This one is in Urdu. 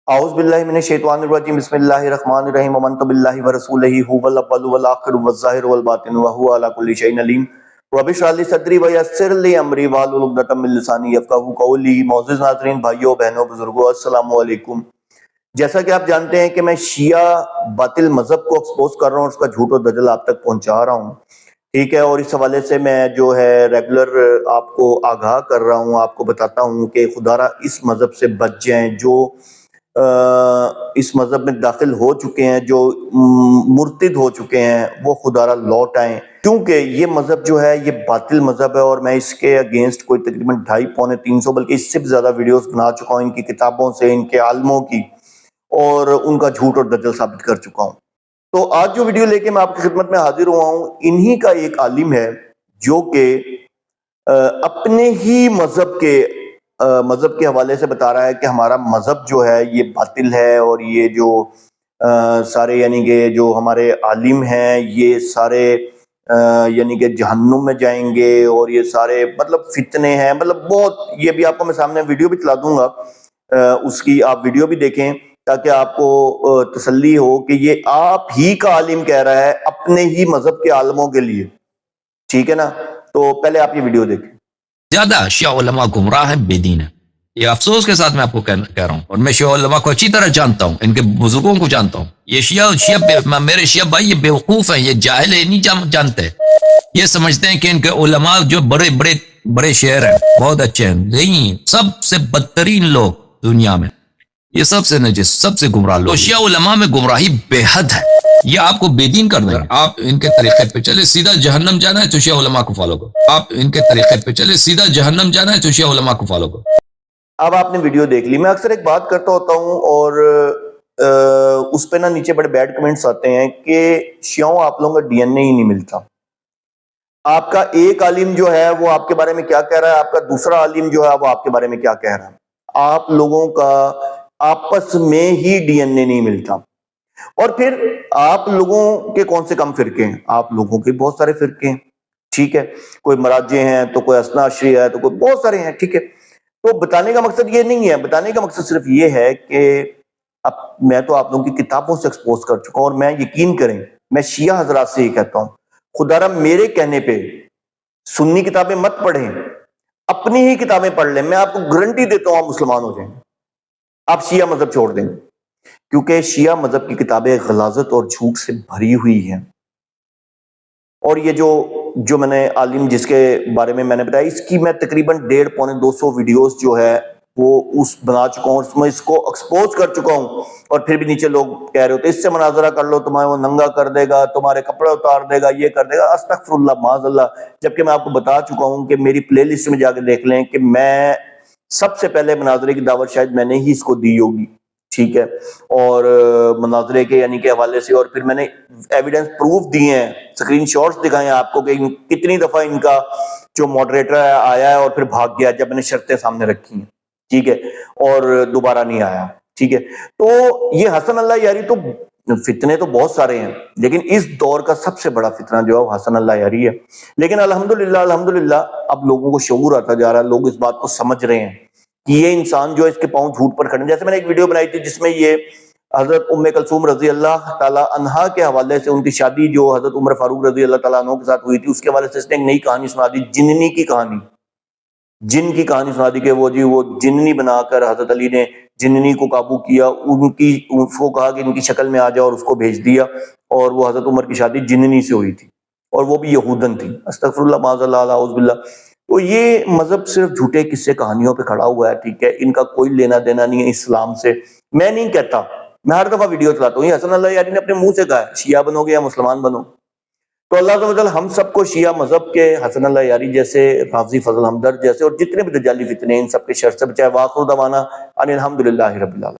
اعوذ باللہ من الشیطان الرجیم بسم اللہ الرحمن الرحیم آمنت باللہ ورسولہ هو الاول والآخر والظاہر والباطن وهو علی کل شیء علیم رب اشرح لی صدری ویسر لی امری واحلل عقدۃ من لسانی یفقہوا قولی۔ معزز ناظرین، بھائیوں بہنوں بزرگوں، السلام علیکم۔ جیسا کہ آپ جانتے ہیں کہ میں شیعہ باطل مذہب کو ایکسپوز کر رہا ہوں، اس کا جھوٹ و دجل آپ تک پہنچا رہا ہوں، ٹھیک ہے، اور اس حوالے سے میں جو ہے ریگولر آپ کو آگاہ کر رہا ہوں، آپ کو بتاتا ہوں کہ خدا را اس مذہب سے بچ جائیں۔ جو اس مذہب میں داخل ہو چکے ہیں، جو مرتد ہو چکے ہیں، وہ خدا را لوٹ آئیں، کیونکہ یہ مذہب جو ہے یہ باطل مذہب ہے، اور میں اس کے اگینسٹ کوئی تقریباً 250-300 بلکہ اس سے بھی زیادہ ویڈیوز بنا چکا ہوں، ان کی کتابوں سے، ان کے عالموں کی، اور ان کا جھوٹ اور دجل ثابت کر چکا ہوں۔ تو آج جو ویڈیو لے کے میں آپ کی خدمت میں حاضر ہوا ہوں، انہی کا ایک عالم ہے جو کہ اپنے ہی مذہب کے حوالے سے بتا رہا ہے کہ ہمارا مذہب جو ہے یہ باطل ہے، اور یہ جو سارے یعنی کہ جو ہمارے عالم ہیں یہ سارے یعنی کہ جہنم میں جائیں گے، اور یہ سارے مطلب فتنے ہیں، مطلب بہت، یہ بھی آپ کو میں سامنے ویڈیو بھی چلا دوں گا، اس کی آپ ویڈیو بھی دیکھیں تاکہ آپ کو تسلی ہو کہ یہ آپ ہی کا عالم کہہ رہا ہے اپنے ہی مذہب کے عالموں کے لیے، ٹھیک ہے نا۔ تو پہلے آپ یہ ویڈیو دیکھیں۔ زیادہ شیعہ علماء گمراہ ہیں، بے دین ہیں، یہ افسوس کے ساتھ میں آپ کو کہہ رہا ہوں، اور میں شیعہ علماء کو اچھی طرح جانتا ہوں، ان کے بزرگوں کو جانتا ہوں۔ یہ میرے شیعہ بھائی یہ بیوقوف ہیں، یہ جاہل ہیں، نہیں جانتے، یہ سمجھتے ہیں کہ ان کے علماء جو بڑے شعر ہیں، بہت اچھے ہیں، نہیں، سب سے بدترین لوگ دنیا میں، یہ سب سے نجس، سب سے گمراہ لوگ۔ تو شیعہ علماء میں گمراہی بے حد ہے، یہ آپ کو بے دین کر دیں گے۔ آپ ان کے طریقے پہ چلے، سیدھا جہنم جانا ہے تو شیعہ علماء کو فالو کرو۔ آپ ان کے طریقے پہ چلے، سیدھا جہنم جانا ہے تو شیعہ علماء کو فالو کرو۔ اب آپ نے ویڈیو دیکھ لی۔ میں اکثر ایک بات کرتا ہوتا ہوں، اور اس پہ نا نیچے بڑے بیڈ کمنٹس آتے ہیں کہ شیعوں آپ لوگوں کا ڈی این اے ہی نہیں ملتا۔ آپ کا ایک عالم جو ہے وہ آپ کے بارے میں کیا کہہ رہا ہے، آپ کا دوسرا عالم جو ہے وہ آپ کے بارے میں کیا کہہ رہا ہے، آپ لوگوں کا آپس میں ہی ڈی این اے نہیں ملتا۔ اور پھر آپ لوگوں کے کون سے کم فرقے ہیں؟ آپ لوگوں کے بہت سارے فرقے ہیں، ٹھیک ہے، کوئی مراجع ہیں تو کوئی اثنا عشری ہے تو کوئی بہت سارے ہیں، ٹھیک ہے۔ تو بتانے کا مقصد یہ نہیں ہے، بتانے کا مقصد صرف یہ ہے کہ اب میں تو آپ لوگوں کی کتابوں سے ایکسپوز کر چکا ہوں، اور میں یقین کریں، میں شیعہ حضرات سے یہ کہتا ہوں، خدا را میرے کہنے پہ سنی کتابیں مت پڑھیں، اپنی ہی کتابیں پڑھ لیں، میں آپ کو گارنٹی دیتا ہوں آپ مسلمان ہو جائیں گے، آپ شیعہ مذہب چھوڑ دیں گے، کیونکہ شیعہ مذہب کی کتابیں غلاظت اور جھوٹ سے بھری ہوئی ہیں۔ اور یہ جو میں نے عالم جس کے بارے میں نے بتایا، اس کی میں تقریباً 150-200 ویڈیوز جو ہے وہ بنا چکا ہوں، اس میں اس کو ایکسپوز کر چکا ہوں، اور پھر بھی نیچے لوگ کہہ رہے ہوتے اس سے مناظرہ کر لو، تمہیں وہ ننگا کر دے گا، تمہارے کپڑے اتار دے گا، یہ کر دے گا، استغفر اللہ معاذ اللہ۔ جبکہ میں آپ کو بتا چکا ہوں کہ میری پلے لسٹ میں جا کے دیکھ لیں کہ میں سب سے پہلے مناظرے کی دعوت شاید میں نے ہی اس کو دی ہوگی، ٹھیک ہے، اور مناظرے کے یعنی کہ حوالے سے، اور پھر میں نے ایویڈنس پروف دیے ہیں، اسکرین شاٹس دکھائے ہیں آپ کو کہ کتنی دفعہ ان کا جو ماڈریٹر آیا ہے اور پھر بھاگ گیا جب میں نے شرطیں سامنے رکھی ہیں، ٹھیک ہے، اور دوبارہ نہیں آیا، ٹھیک ہے۔ تو یہ حسن اللہ یاری، تو فتنے تو بہت سارے ہیں، لیکن اس دور کا سب سے بڑا فتنہ جو ہے وہ حسن اللہ یاری ہے۔ لیکن الحمدللہ اب لوگوں کو شعور آتا جا رہا ہے، لوگ اس بات کو سمجھ رہے ہیں کہ یہ انسان جو اس کے پاؤں جھوٹ پر کھڑے ہیں۔ جیسے میں نے ایک ویڈیو بنائی تھی جس میں یہ حضرت ام کلثوم رضی اللہ تعالی عنہا کے حوالے سے، ان کی شادی جو حضرت عمر فاروق رضی اللہ تعالیٰ عنہ کے ساتھ ہوئی تھی، اس کے حوالے سے اس نے ایک نئی کہانی سنا دی، جننی کی کہانی، جن کی کہانی سنا دی کہ وہ جننی بنا کر حضرت علی نے جننی کو قابو کیا، اس کو کہا کہ ان کی شکل میں آ جاؤ، اور اس کو بھیج دیا، اور وہ حضرت عمر کی شادی جننی سے ہوئی تھی، اور وہ بھی یہودن تھی، استغفر اللہ معاذ اللہ اعوذ باللہ۔ تو یہ مذہب صرف جھوٹے قصے کہانیوں پہ کھڑا ہوا ہے، ٹھیک ہے، ان کا کوئی لینا دینا نہیں ہے اسلام سے۔ میں نہیں کہتا، میں ہر دفعہ ویڈیو چلاتا ہوں، یہ حسن اللہ یاری نے اپنے منہ سے کہا ہے شیعہ بنو گے یا مسلمان بنو۔ تو اللہ تعالیٰ ہم سب کو شیعہ مذہب کے، حسن اللہ یاری جیسے، رافضی فضل ہمدرد جیسے، اور جتنے بھی دجالی فتنے ہیں ان سب کے شر سے بچائے۔ وآخر دعوانا ان الحمدللہ رب العالمین۔